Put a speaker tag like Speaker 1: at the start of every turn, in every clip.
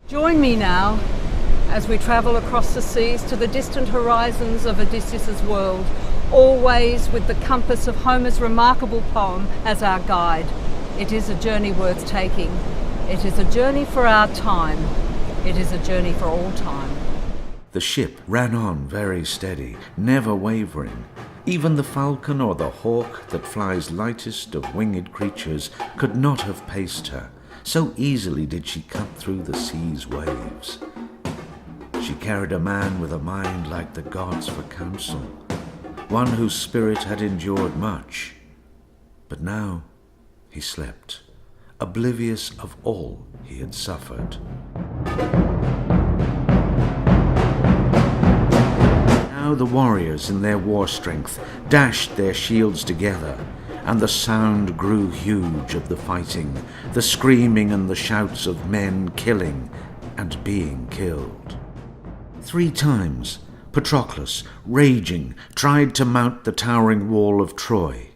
Speaker 1: Join me now as we travel across the seas to the distant horizons of Odysseus' world, always with the compass of Homer's remarkable poem as our guide. It is a journey worth taking. It is a journey for our time. It is a journey for all time.
Speaker 2: The ship ran on very steady, never wavering. Even the falcon or the hawk that flies lightest of winged creatures could not have paced her. So easily did she cut through the sea's waves. She carried a man with a mind like the gods for counsel, one whose spirit had endured much. But now he slept, oblivious of all he had suffered. Now the warriors in their war strength dashed their shields together, and the sound grew huge of the fighting, the screaming and the shouts of men killing and being killed. 3 times Patroclus, raging, tried to mount the towering wall of Troy,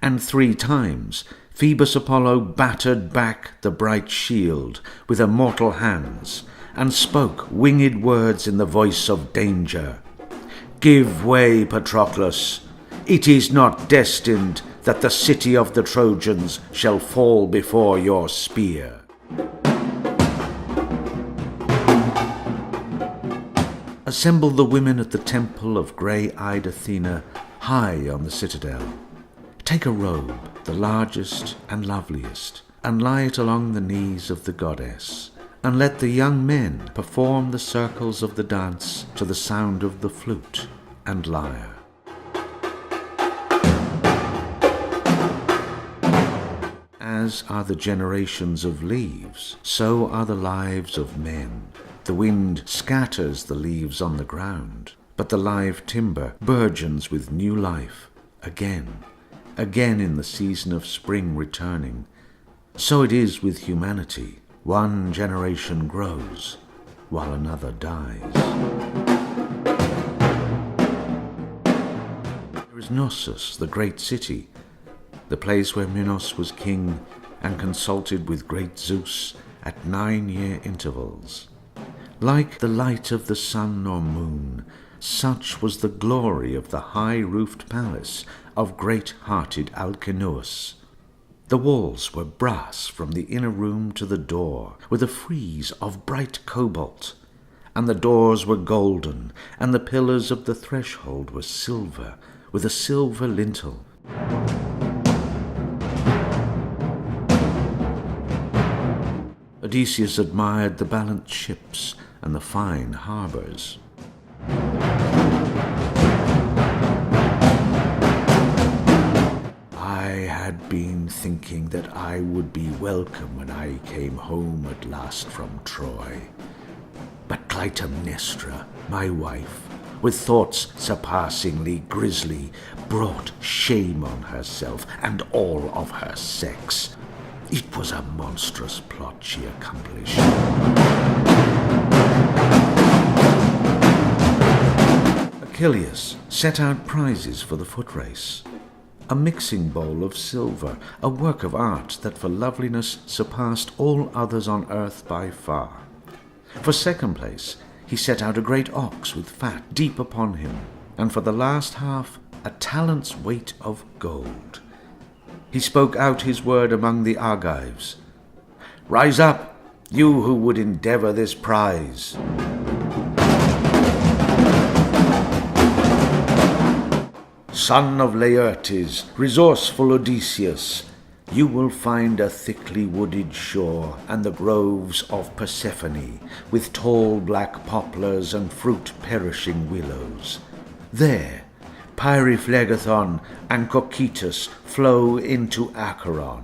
Speaker 2: and 3 times Phoebus Apollo battered back the bright shield with immortal hands, and spoke winged words in the voice of danger. "Give way, Patroclus! It is not destined that the city of the Trojans shall fall before your spear." Assemble the women at the temple of grey-eyed Athena, high on the citadel. Take a robe, the largest and loveliest, and lie it along the knees of the goddess, and let the young men perform the circles of the dance to the sound of the flute and lyre. As are the generations of leaves, so are the lives of men. The wind scatters the leaves on the ground, but the live timber burgeons with new life, again in the season of spring returning. So it is with humanity. One generation grows, while another dies. There is Knossos, the great city, the place where Minos was king and consulted with great Zeus at 9-year intervals. Like the light of the sun or moon, such was the glory of the high-roofed palace of great-hearted Alcinous. The walls were brass from the inner room to the door, with a frieze of bright cobalt, and the doors were golden, and the pillars of the threshold were silver, with a silver lintel. Odysseus admired the balanced ships and the fine harbours. I had been thinking that I would be welcome when I came home at last from Troy. But Clytemnestra, my wife, with thoughts surpassingly grisly, brought shame on herself and all of her sex. It was a monstrous plot she accomplished. Achilles set out prizes for the foot race. A mixing bowl of silver, a work of art that for loveliness surpassed all others on earth by far. For second place, he set out a great ox with fat deep upon him, and for the last half, a talent's weight of gold. He spoke out his word among the Argives. "Rise up, you who would endeavour this prize." "Son of Laertes, resourceful Odysseus, you will find a thickly wooded shore and the groves of Persephone, with tall black poplars and fruit-perishing willows. There Pyriphlegethon and Cocytus flow into Acheron.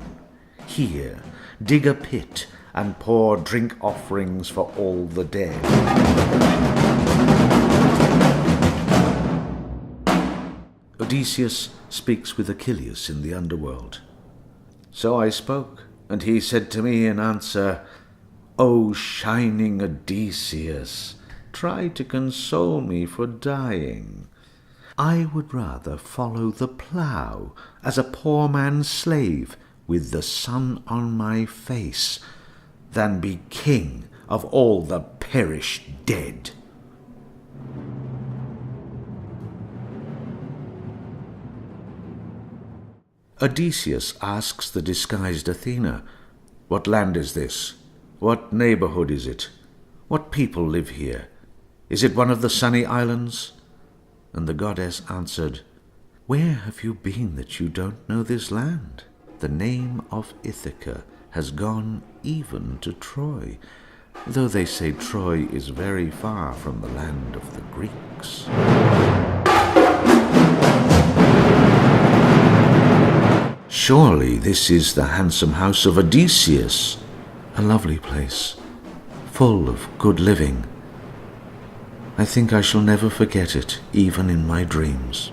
Speaker 2: Here dig a pit and pour drink offerings for all the dead." Odysseus speaks with Achilles in the underworld. "So I spoke, and he said to me in answer, 'O shining Odysseus, try to console me for dying. I would rather follow the plough as a poor man's slave with the sun on my face than be king of all the perished dead. Odysseus asks the disguised Athena, "What land is this? What neighborhood is it? What people live here? Is it one of the sunny islands?" And the goddess answered, "Where have you been that you don't know this land? The name of Ithaca has gone even to Troy, though they say Troy is very far from the land of the Greeks." Surely this is the handsome house of Odysseus, a lovely place, full of good living. I think I shall never forget it, even in my dreams.